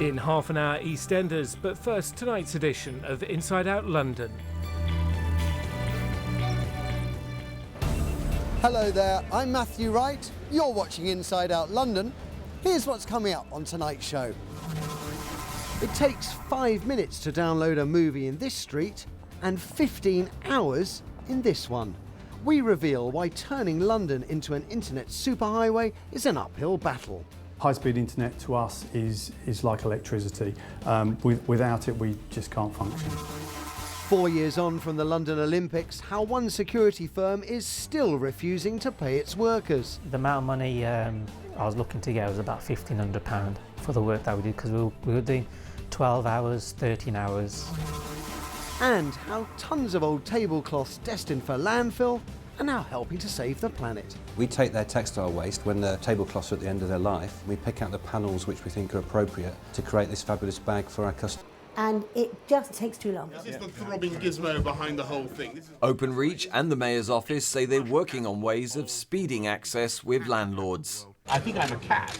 In half an hour, EastEnders, but first, tonight's edition of Inside Out London. Hello there, I'm Matthew Wright. You're watching Inside Out London. Here's what's coming up on tonight's show. It takes 5 minutes to download a movie in this street and 15 hours in this one. We reveal why turning London into an internet superhighway is an uphill battle. High-speed internet to us is like electricity. Without it, we just can't function. 4 years on from the London Olympics, how one security firm is still refusing to pay its workers. The amount of money I was looking to get was about £1,500 for the work that we did, because we were doing 12 hours, 13 hours. And how tons of old tablecloths destined for landfill are now helping to save the planet. We take their textile waste when the tablecloths are at the end of their life. We pick out the panels which we think are appropriate to create this fabulous bag for our customers. And it just takes too long. This is the throbbing gizmo behind the whole thing. Openreach and the Mayor's office say they're working on ways of speeding access with landlords. I think I'm a cat.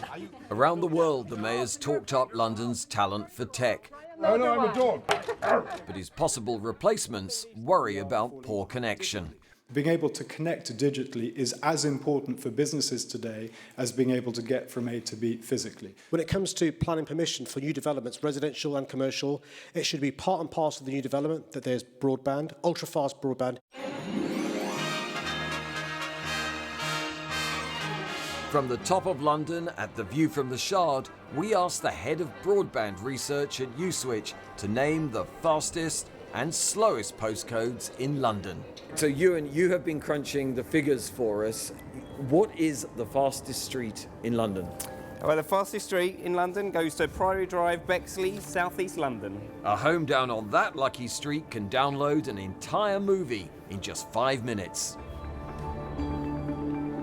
Around the world, the Mayor's talked up London's talent for tech. Oh no, I'm a dog. But his possible replacements worry about poor connection. Being able to connect digitally is as important for businesses today as being able to get from A to B physically. When it comes to planning permission for new developments, residential and commercial, it should be part and parcel of the new development that there's broadband, ultra-fast broadband. From the top of London at the view from the Shard, we asked the head of broadband research at Uswitch to name the fastest and slowest postcodes in London. So Ewan, you have been crunching the figures for us. What is the fastest street in London? Well, the fastest street in London goes to Priory Drive, Bexley, South East London. A home down on that lucky street can download an entire movie in just 5 minutes.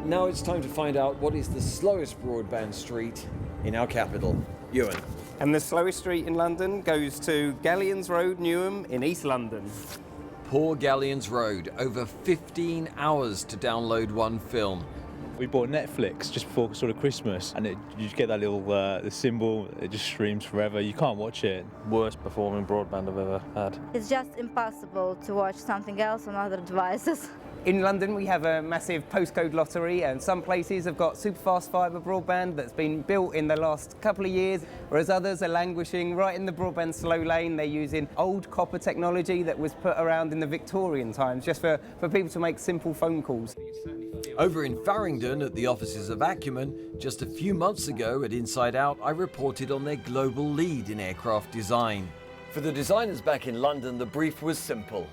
Now it's time to find out what is the slowest broadband street in our capital. Ewan. And the slowest street in London goes to Galleons Road, Newham, in East London. Poor Galleons Road, over 15 hours to download one film. We bought Netflix just before sort of Christmas, and you just get that little the symbol, it just streams forever. You can't watch it. Worst performing broadband I've ever had. It's just impossible to watch something else on other devices. In London, we have a massive postcode lottery, and some places have got super fast fibre broadband that's been built in the last couple of years, whereas others are languishing right in the broadband slow lane. They're using old copper technology that was put around in the Victorian times, just for people to make simple phone calls. Over in Farringdon at the offices of Acumen, just a few months ago at Inside Out, I reported on their global lead in aircraft design. For the designers back in London, the brief was simple: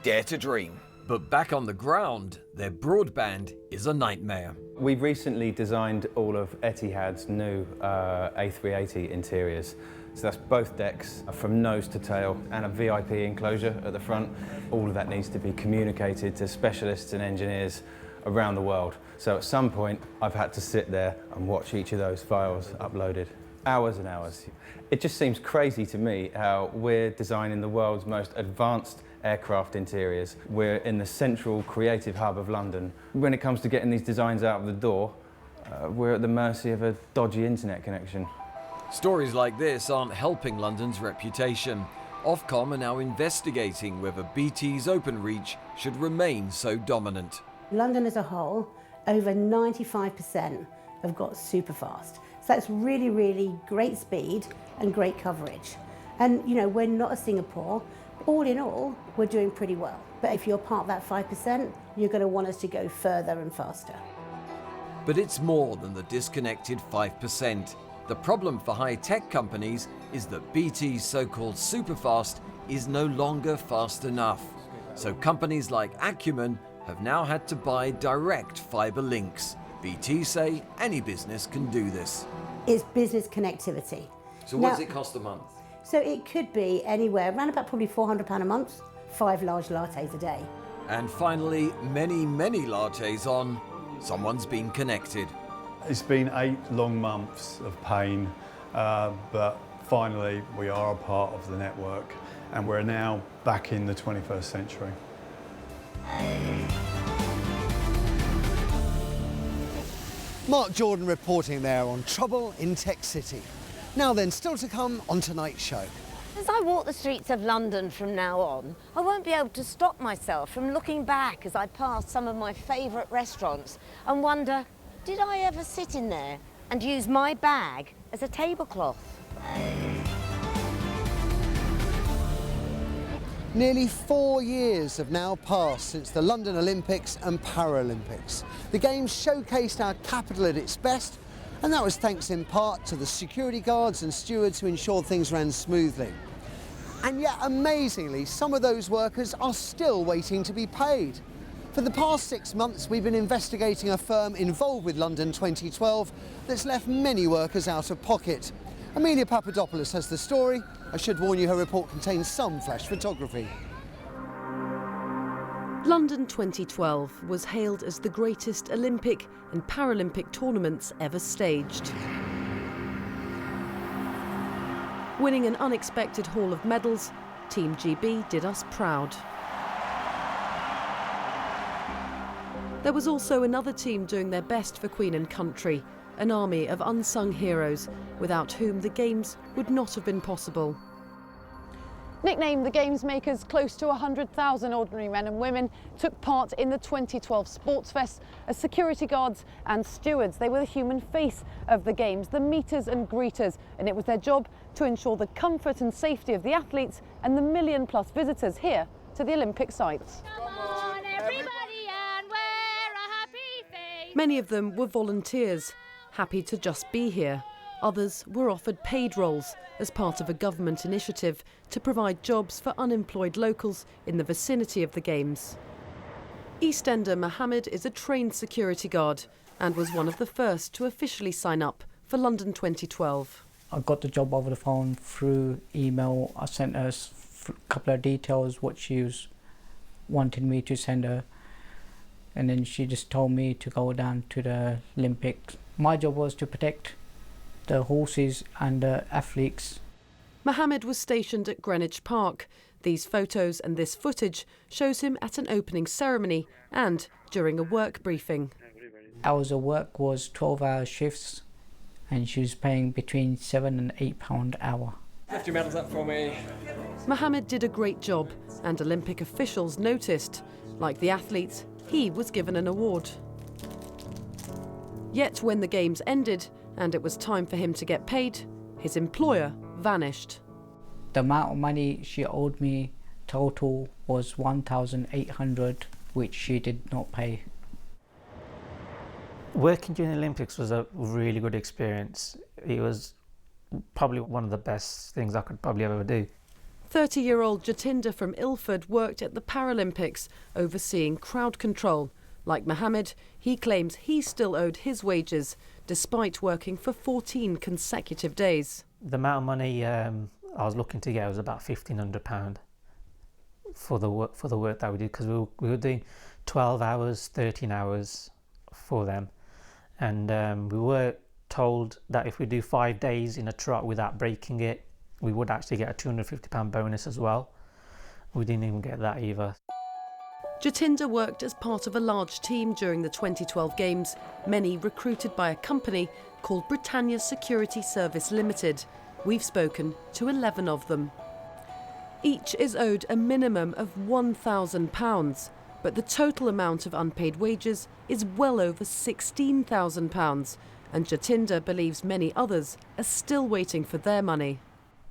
dare to dream. But back on the ground, their broadband is a nightmare. We've recently designed all of Etihad's new A380 interiors. So that's both decks from nose to tail and a VIP enclosure at the front. All of that needs to be communicated to specialists and engineers around the world. So at some point, I've had to sit there and watch each of those files uploaded. Hours and hours. It just seems crazy to me how we're designing the world's most advanced aircraft interiors. We're in the central creative hub of London. When it comes to getting these designs out of the door, we're at the mercy of a dodgy internet connection. Stories like this aren't helping London's reputation. Ofcom are now investigating whether BT's Openreach should remain so dominant. London as a whole, over 95% have got super fast. So that's really, really great speed and great coverage. And, you know, we're not a Singapore. All in all, we're doing pretty well. But if you're part of that 5%, you're going to want us to go further and faster. But it's more than the disconnected 5%. The problem for high-tech companies is that BT's so-called superfast is no longer fast enough. So companies like Acumen have now had to buy direct fibre links. BT say any business can do this. It's business connectivity. So what does it cost a month? So it could be anywhere around about probably £400 a month, 5 large lattes a day. And finally, many, many lattes on, someone's been connected. It's been 8 long months of pain, but finally we are a part of the network and we're now back in the 21st century. Mark Jordan reporting there on trouble in Tech City. Now then, still to come on tonight's show. As I walk the streets of London from now on, I won't be able to stop myself from looking back as I pass some of my favourite restaurants and wonder, did I ever sit in there and use my bag as a tablecloth? Nearly 4 years have now passed since the London Olympics and Paralympics. The Games showcased our capital at its best, and that was thanks in part to the security guards and stewards who ensured things ran smoothly. And yet, amazingly, some of those workers are still waiting to be paid. For the past 6 months, we've been investigating a firm involved with London 2012 that's left many workers out of pocket. Amelia Papadopoulos has the story. I should warn you, her report contains some flash photography. London 2012 was hailed as the greatest Olympic and Paralympic tournaments ever staged. Winning an unexpected haul of medals, Team GB did us proud. There was also another team doing their best for Queen and country, an army of unsung heroes, without whom the Games would not have been possible. Nicknamed the Games Makers, close to 100,000 ordinary men and women took part in the 2012 Sports Fest as security guards and stewards. They were the human face of the Games, the meeters and greeters, and it was their job to ensure the comfort and safety of the athletes and the million-plus visitors here to the Olympic sites. Come on, everybody, and wear a happy face. Many of them were volunteers, happy to just be here. Others were offered paid roles as part of a government initiative to provide jobs for unemployed locals in the vicinity of the Games. EastEnder Mohammed is a trained security guard and was one of the first to officially sign up for London 2012. I got the job over the phone through email. I sent her a couple of details, what she was wanting me to send her, and then she just told me to go down to the Olympics. My job was to protect the horses and the athletes. Mohammed was stationed at Greenwich Park. These photos and this footage shows him at an opening ceremony and during a work briefing. Hours of work was 12-hour shifts, and she was paying between £7 and £8 an hour. Lift your medals up for me. Mohammed did a great job, and Olympic officials noticed. Like the athletes, he was given an award. Yet when the Games ended and it was time for him to get paid, his employer vanished. The amount of money she owed me total was £1,800, which she did not pay. Working during the Olympics was a really good experience. It was probably one of the best things I could probably ever do. 30-year-old Jatinder from Ilford worked at the Paralympics, overseeing crowd control. Like Mohammed, he claims he still owed his wages, despite working for 14 consecutive days. The amount of money I was looking to get was about £1,500 for the work that we did, because we were doing 12 hours, 13 hours for them. And we were told that if we do 5 days in a trot without breaking it, we would actually get a £250 bonus as well. We didn't even get that either. Jatinder worked as part of a large team during the 2012 Games, many recruited by a company called Britannia Security Service Limited. We've spoken to 11 of them. Each is owed a minimum of £1,000, but the total amount of unpaid wages is well over £16,000, and Jatinder believes many others are still waiting for their money.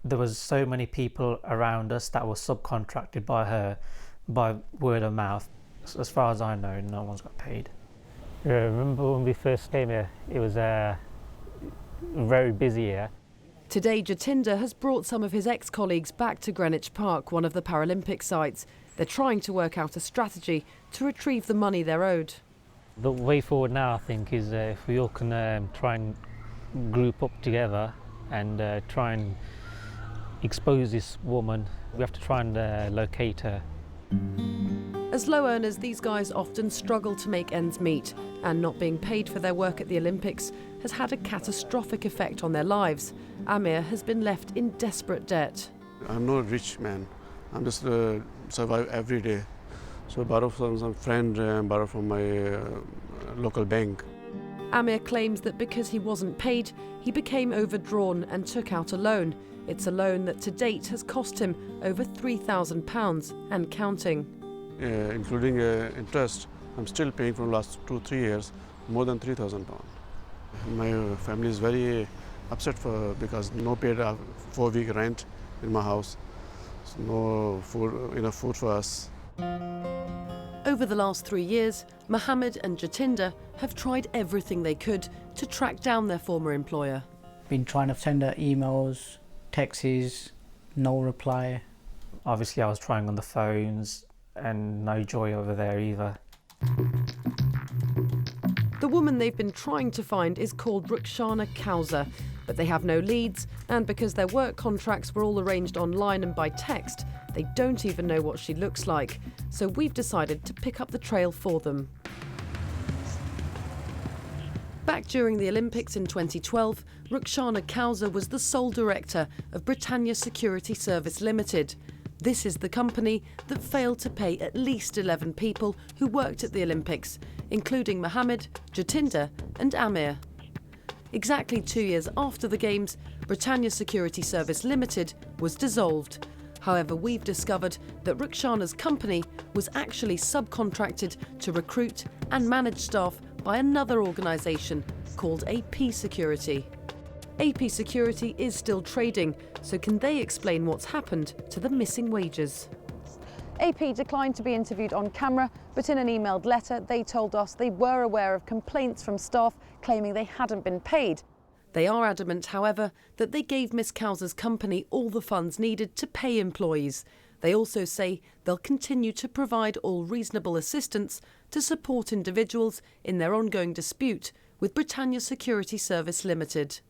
There was so many people around us that were subcontracted by her by word of mouth. As far as I know, no one's got paid. I remember when we first came here, it was very busy here. Today, Jatinder has brought some of his ex-colleagues back to Greenwich Park, one of the Paralympic sites. They're trying to work out a strategy to retrieve the money they're owed. The way forward now, I think, is if we all can try and group up together and try and expose this woman. We have to try and locate her. As low earners, these guys often struggle to make ends meet, and not being paid for their work at the Olympics has had a catastrophic effect on their lives. Amir has been left in desperate debt. I'm not a rich man. I'm just survive every day. So I borrow from some friend, borrow from my local bank. Amir claims that because he wasn't paid, he became overdrawn and took out a loan. It's a loan that to date has cost him over £3,000 and counting. Including interest, I'm still paying for the last 2-3 years more than £3,000. My family is very upset because no paid 4-week rent in my house, so no food, enough food for us. Over the last 3 years, Mohammed and Jatinder have tried everything they could to track down their former employer. Been trying to send her emails, texts, no reply. Obviously I was trying on the phones and no joy over there either. The woman they've been trying to find is called Rukhsana Kauser, but they have no leads, and because their work contracts were all arranged online and by text, they don't even know what she looks like. So we've decided to pick up the trail for them. Back during the Olympics in 2012, Rukhsana Kauser was the sole director of Britannia Security Service Limited. This is the company that failed to pay at least 11 people who worked at the Olympics, including Mohammed, Jatinder and Amir. Exactly 2 years after the Games, Britannia Security Service Limited was dissolved. However, we've discovered that Rukhsana's company was actually subcontracted to recruit and manage staff by another organisation called AP Security. AP Security is still trading, so can they explain what's happened to the missing wages? AP declined to be interviewed on camera, but in an emailed letter they told us they were aware of complaints from staff claiming they hadn't been paid. They are adamant, however, that they gave Miss Kauser's company all the funds needed to pay employees. They also say they'll continue to provide all reasonable assistance to support individuals in their ongoing dispute with Britannia Security Service Limited.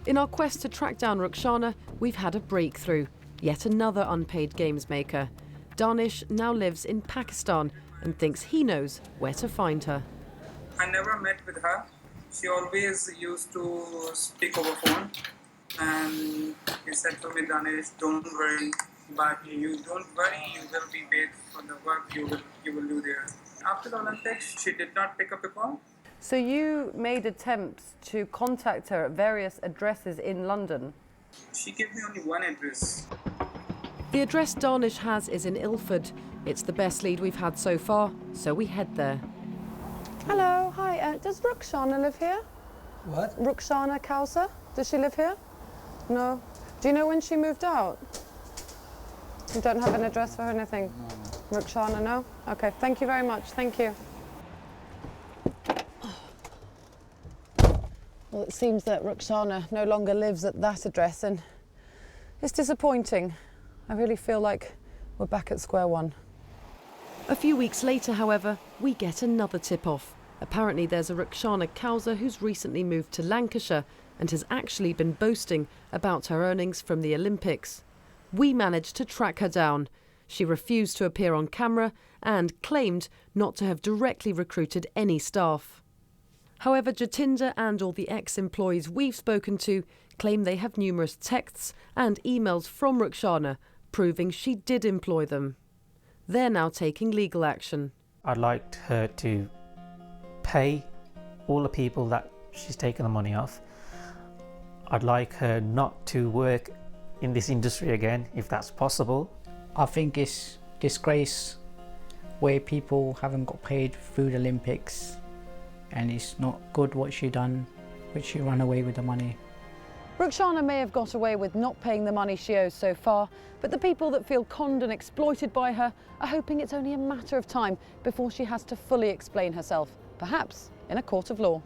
In our quest to track down Rukhsana, we've had a breakthrough. Yet another unpaid games maker. Danish now lives in Pakistan and thinks he knows where to find her. I never met with her. She always used to speak over phone, and he said to me, Danish, don't worry, but you don't worry, you will be paid for the work you will do there. After the Olympics, she did not pick up a call. So you made attempts to contact her at various addresses in London? She gave me only one address. The address Danish has is in Ilford. It's the best lead we've had so far, so we head there. Hello, hi. Does Rukhsana live here? What? Rukhsana Kauser? Does she live here? No. Do you know when she moved out? You don't have an address for her, anything? No. Rukhsana, no? Okay, thank you very much. Thank you. Well, it seems that Rukhsana no longer lives at that address, and it's disappointing. I really feel like we're back at square one. A few weeks later, however, we get another tip-off. Apparently there's a Rukhsana Kauser who's recently moved to Lancashire and has actually been boasting about her earnings from the Olympics. We managed to track her down. She refused to appear on camera and claimed not to have directly recruited any staff. However, Jatinder and all the ex-employees we've spoken to claim they have numerous texts and emails from Rukhsana proving she did employ them. They're now taking legal action. I'd like her to pay all the people that she's taken the money off. I'd like her not to work in this industry again, if that's possible. I think it's disgrace where people haven't got paid through the Olympics, and it's not good what she done, which she ran away with the money. Rukhsana may have got away with not paying the money she owes so far, but the people that feel conned and exploited by her are hoping it's only a matter of time before she has to fully explain herself, perhaps in a court of law.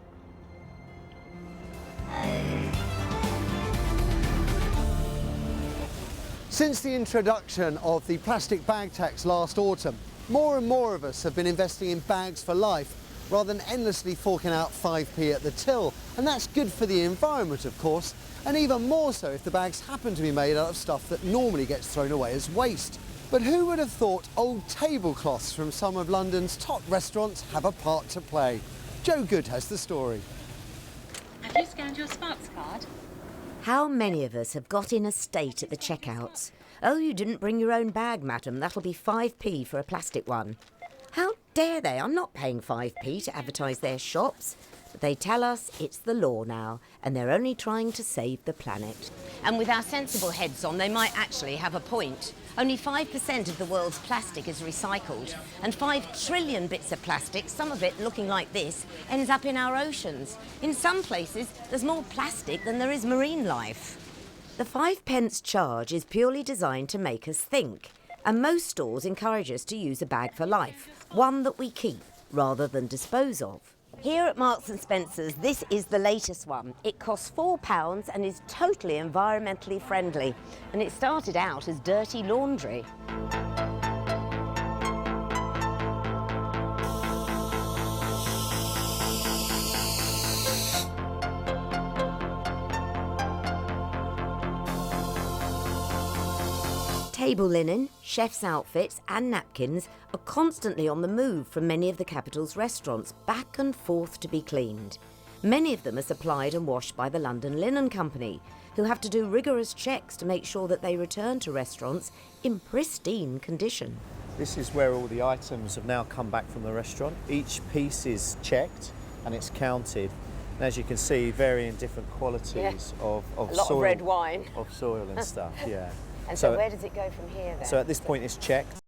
Since the introduction of the plastic bag tax last autumn, more and more of us have been investing in bags for life rather than endlessly forking out 5p at the till. And that's good for the environment, of course, and even more so if the bags happen to be made out of stuff that normally gets thrown away as waste. But who would have thought old tablecloths from some of London's top restaurants have a part to play? Joe Good has the story. Have you scanned your Sparks card? How many of us have got in a state at the checkouts? Oh, you didn't bring your own bag, madam. That'll be 5p for a plastic one. How Dare they? I'm not paying 5p to advertise their shops. But they tell us it's the law now, and they're only trying to save the planet. And with our sensible heads on, they might actually have a point. Only 5% of the world's plastic is recycled, and 5 trillion bits of plastic, some of it looking like this, ends up in our oceans. In some places, there's more plastic than there is marine life. The 5p charge is purely designed to make us think, and most stores encourage us to use a bag for life, one that we keep rather than dispose of. Here at Marks and Spencer's, this is the latest one. It costs £4 and is totally environmentally friendly. And it started out as dirty laundry. Table linen, chef's outfits and napkins are constantly on the move from many of the capital's restaurants, back and forth to be cleaned. Many of them are supplied and washed by the London Linen Company, who have to do rigorous checks to make sure that they return to restaurants in pristine condition. This is where all the items have now come back from the restaurant. Each piece is checked and it's counted. And as you can see, varying different qualities of a lot soil, of red wine. of soil and stuff, yeah. And so where does it go from here then? So at this point it's checked.